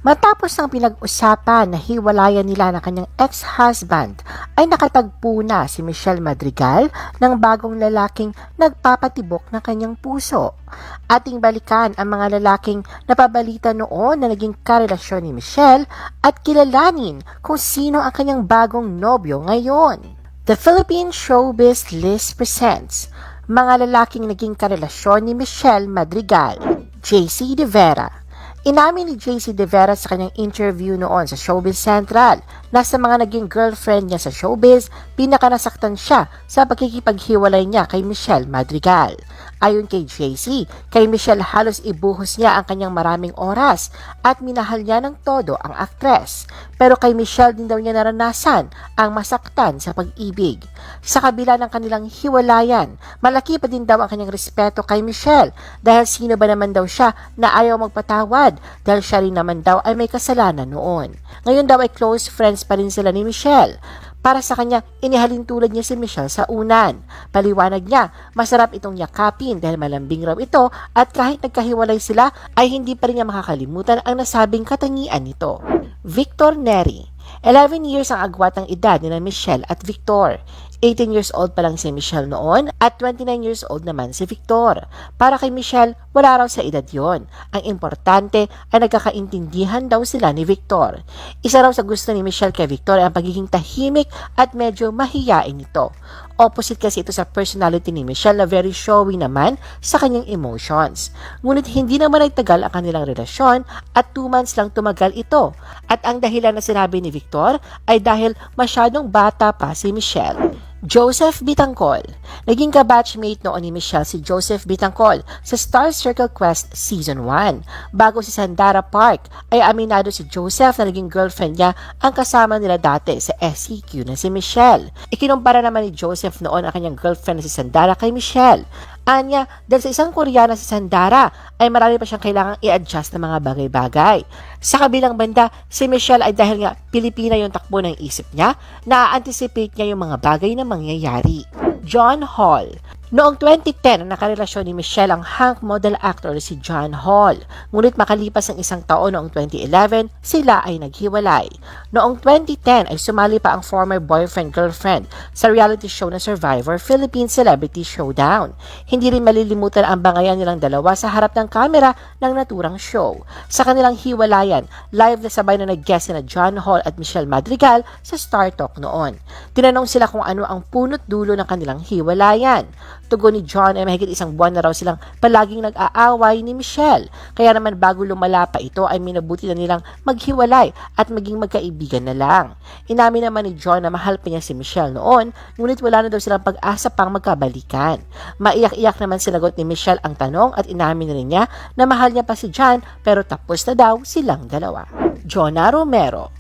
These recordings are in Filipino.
Matapos ang pinag-usapan na hiwalayan nila ng kanyang ex-husband, ay nakatagpo na si Michelle Madrigal ng bagong lalaking nagpapatibok ng kanyang puso. Ating balikan ang mga lalaking napabalita noon na naging karelasyon ni Michelle at kilalanin kung sino ang kanyang bagong nobyo ngayon. The Philippine Showbiz List presents mga lalaking naging karelasyon ni Michelle Madrigal. JC De Vera. Inamin ni JC De Vera sa kanyang interview noon sa Showbiz Central na sa mga naging girlfriend niya sa showbiz, pinakanasaktan siya sa pagkikipaghiwalay niya kay Michelle Madrigal. Ayon kay JC, kay Michelle halos ibuhos niya ang kanyang maraming oras at minahal niya ng todo ang aktres. Pero kay Michelle din daw niya naranasan ang masaktan sa pag-ibig. Sa kabila ng kanilang hiwalayan, malaki pa din daw ang kanyang respeto kay Michelle dahil sino ba naman daw siya na ayaw magpatawad dahil siya rin naman daw ay may kasalanan noon. Ngayon daw ay close friends pa rin sila ni Michelle. Para sa kanya, inihalin tulad niya si Michelle sa unan. Paliwanag niya, masarap itong yakapin dahil malambing raw ito at kahit nagkahiwalay sila ay hindi pa rin niya makakalimutan ang nasabing katangian nito. Victor Neri. 11 years ang agwat ng edad ni Michelle at Victor. 18 years old pa lang si Michelle noon at 29 years old naman si Victor. Para kay Michelle, wala raw sa edad yon. Ang importante ay nagkakaintindihan daw sila ni Victor. Isa raw sa gusto ni Michelle kay Victor ay ang pagiging tahimik at medyo mahiyain nito. Opposite kasi ito sa personality ni Michelle na very showy naman sa kanyang emotions. Ngunit hindi naman nagtagal ang kanilang relasyon at 2 months lang tumagal ito. At ang dahilan na sinabi ni Victor ay dahil masyadong bata pa si Michelle. Joseph Bitangcol. Naging kabatchmate noon ni Michelle si Joseph Bitangcol sa Star Circle Quest Season 1. Bago si Sandara Park, ay aminado si Joseph na naging girlfriend niya ang kasama nila dati sa SCQ na si Michelle. Ikinumpara naman ni Joseph noon ang kanyang girlfriend na si Sandara kay Michelle. Anya, dahil sa isang Koreana si Sandara, ay marami pa siyang kailangang i-adjust na mga bagay-bagay. Sa kabilang banda, si Michelle ay dahil nga Pilipina yung takbo ng isip niya, na-anticipate niya yung mga bagay na mangyayari. John Hall. Noong 2010, nakarelasyon ni Michelle ang hunk model actor si John Hall. Ngunit makalipas ang isang taon noong 2011, sila ay naghiwalay. Noong 2010 ay sumali pa ang former boyfriend-girlfriend sa reality show na Survivor Philippine Celebrity Showdown. Hindi rin malilimutan ang bangayan nilang dalawa sa harap ng kamera ng naturang show. Sa kanilang hiwalayan, live na sabay na nag-guest na John Hall at Michelle Madrigal sa Star Talk noon. Tinanong sila kung ano ang punot dulo ng kanilang hiwalayan. Tugon ni John ay mahigit 1 buwan na raw silang palaging nag-aaway ni Michelle. Kaya naman bago lumala pa ito ay minabuti na nilang maghiwalay at maging magkaibigan na lang. Inamin naman ni John na mahal pa niya si Michelle noon, ngunit wala na daw silang pag-asa pang magkabalikan. Maiyak-iyak naman sinagot ni Michelle ang tanong at inamin na rin niya na mahal niya pa si John pero tapos na daw silang dalawa. Jonah Romero.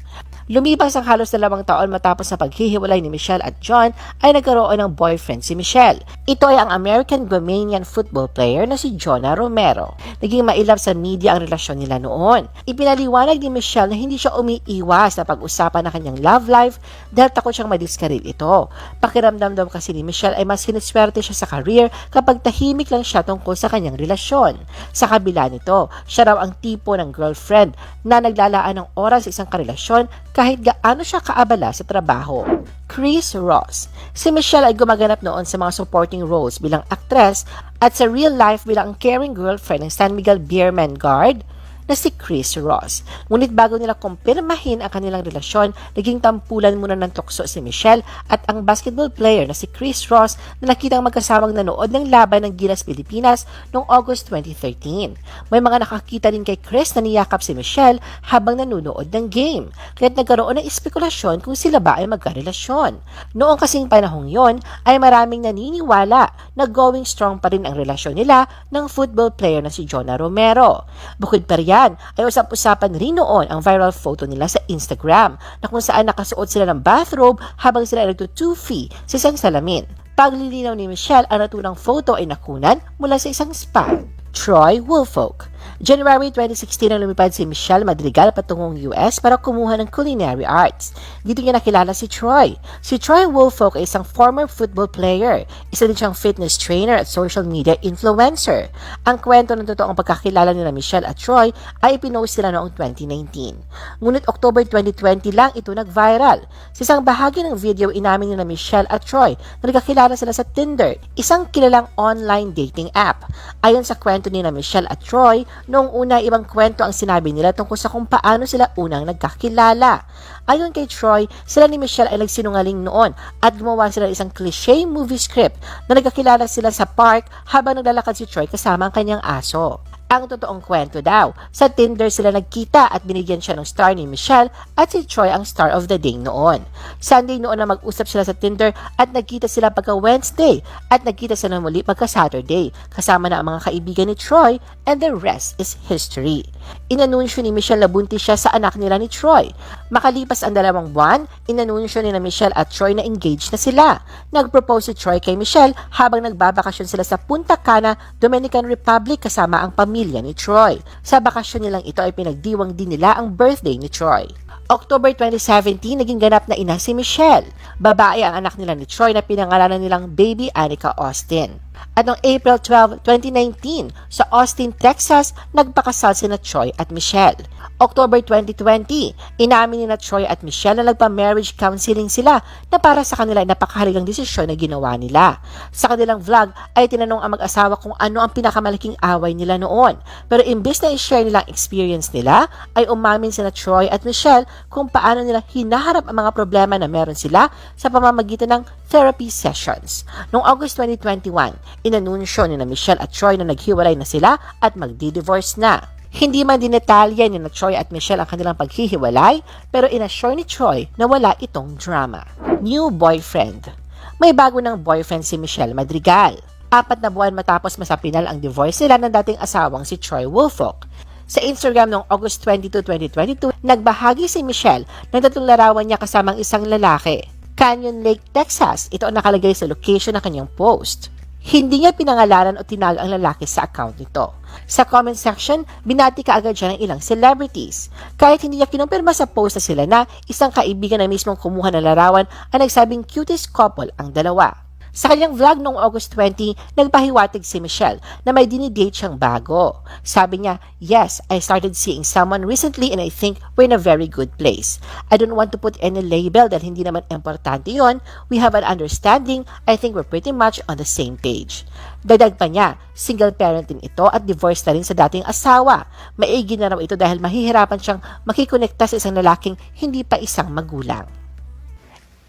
Lumipas ang halos 2 taon matapos sa paghihiwalay ni Michelle at John ay nagkaroon ng boyfriend si Michelle. Ito ay ang American Guamanian football player na si Jonah Romero. Naging mailap sa media ang relasyon nila noon. Ipinaliwanag ni Michelle na hindi siya umiiwas na pag-usapan ng kanyang love life dahil takot siyang madiskaril ito. Pakiramdam daw kasi ni Michelle ay mas siniswerte siya sa career kapag tahimik lang siya tungkol sa kanyang relasyon. Sa kabila nito, siya raw ang tipo ng girlfriend na naglalaan ng oras sa isang karelasyon kahit gaano siya kaabala sa trabaho. Chris Ross. Si Michelle ay gumaganap noon sa mga supporting roles bilang aktres at sa real life bilang caring girlfriend ng San Miguel Beerman Guard na si Chris Ross. Ngunit bago nila kumpirmahin ang kanilang relasyon, naging tampulan muna ng tukso si Michelle at ang basketball player na si Chris Ross na nakitang magkasamang nanood ng laban ng Gilas Pilipinas noong August 2013. May mga nakakita din kay Chris na niyakap si Michelle habang nanonood ng game, kaya't nagkaroon ng espekulasyon kung sila ba ay magkarelasyon. Noong kasing panahong yon, ay maraming naniniwala na going strong pa rin ang relasyon nila ng football player na si Jonah Romero. Bukod pa riyan, ay usap-usapan rin noon ang viral photo nila sa Instagram na kung saan nakasuot sila ng bathrobe habang sila ay nagtutufi sa isang salamin. Paglilinaw ni Michelle, ang naturang photo ay nakunan mula sa isang spa. Troy Woolfolk. January 2016 nang lumipad si Michelle Madrigal patungong US para kumuha ng culinary arts. Dito niya nakilala si Troy. Si Troy Woolfolk ay isang former football player. Isa din siyang fitness trainer at social media influencer. Ang kwento ng totoong pagkakilala nila Michelle at Troy ay ipinost sila noong 2019. Ngunit October 2020 lang ito nag-viral. Sa isang bahagi ng video, inamin nila Michelle at Troy na nagkakilala sila sa Tinder, isang kilalang online dating app. Ayon sa kwento ni Michelle at Troy, noong una ibang kwento ang sinabi nila tungkol sa kung paano sila unang nagkakilala. Ayon kay Troy, sila ni Michelle ay nagsinungaling noon at gumawa sila ng isang cliché movie script na nagkakilala sila sa park habang naglalakad si Troy kasama ang kanyang aso. Ang totoong kwento daw, sa Tinder sila nagkita at binigyan siya ng star ni Michelle at si Troy ang star of the day noon. Sunday noon na mag-usap sila sa Tinder at nagkita sila pagka Wednesday at nagkita sila muli pagka Saturday kasama na ang mga kaibigan ni Troy and the rest is history. Inanunsyo ni Michelle na buntis siya sa anak nila ni Troy. Makalipas ang 2 buwan, inanunsyo ni Michelle at Troy na engaged na sila. Nag-propose si Troy kay Michelle habang nagbabakasyon sila sa Punta Cana, Dominican Republic kasama ang pamilya ni Troy. Sa bakasyon nilang ito ay pinagdiwang din nila ang birthday ni Troy. October 2017, naging ganap na ina si Michelle. Babae ang anak nila ni Troy na pinangalanan nilang Baby Anika Austin. At noong April 12, 2019, sa Austin, Texas, nagpakasal sina Troy at Michelle. October 2020, inamin ni Troy at Michelle na nagpa-marriage counseling sila na para sa kanila ay napakahalagang desisyon na ginawa nila. Sa kanilang vlog ay tinanong ang mag-asawa kung ano ang pinakamalaking away nila noon. Pero imbes na i-share nilang experience nila, ay umamin sina Troy at Michelle kung paano nila hinaharap ang mga problema na meron sila sa pamamagitan ng therapy sessions. Noong August 2021, inanunsyo ni Michelle at Troy na naghiwalay na sila at magdi-divorce na. Hindi man dinetalya ni Troy at Michelle ang kanilang paghihiwalay, pero inassure ni Troy na wala itong drama. New boyfriend. May bago ng boyfriend si Michelle Madrigal. 4 na buwan matapos masapinal ang divorce nila ng dating asawang si Troy Woolfolk. Sa Instagram noong August 22, 2022, nagbahagi si Michelle ng 3 larawan niya kasamang isang lalaki. Canyon Lake, Texas. Ito ang nakalagay sa location ng kanyang post. Hindi niya pinangalanan o tinag ang lalaki sa account nito. Sa comment section, binati kaagad siya ng ilang celebrities. Kahit hindi niya kinumpirma sa post na sila na isang kaibigan na mismong kumuha ng larawan ang nagsabing cutest couple ang dalawa. Sa kanyang vlog noong August 20, nagpahiwatig si Michelle na may dinidate siyang bago. Sabi niya, "Yes, I started seeing someone recently and I think we're in a very good place. I don't want to put any label dahil hindi naman importante yon. We have an understanding. I think we're pretty much on the same page." Dagdag pa niya, single parent din ito at divorced na rin sa dating asawa. Maigi na raw ito dahil mahihirapan siyang makikonekta sa isang lalaking hindi pa isang magulang.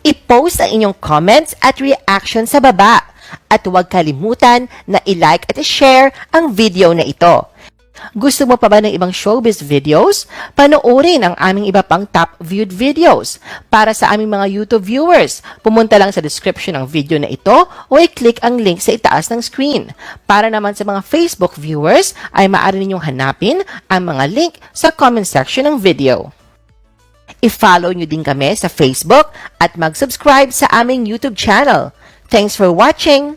I-post ang inyong comments at reaction sa baba. At huwag kalimutan na i-like at i-share ang video na ito. Gusto mo pa ba ng ibang showbiz videos? Panoorin ang aming iba pang top viewed videos. Para sa aming mga YouTube viewers, pumunta lang sa description ng video na ito o i-click ang link sa itaas ng screen. Para naman sa mga Facebook viewers, ay maaari ninyong hanapin ang mga link sa comment section ng video. I-follow nyo din kami sa Facebook at mag-subscribe sa aming YouTube channel. Thanks for watching!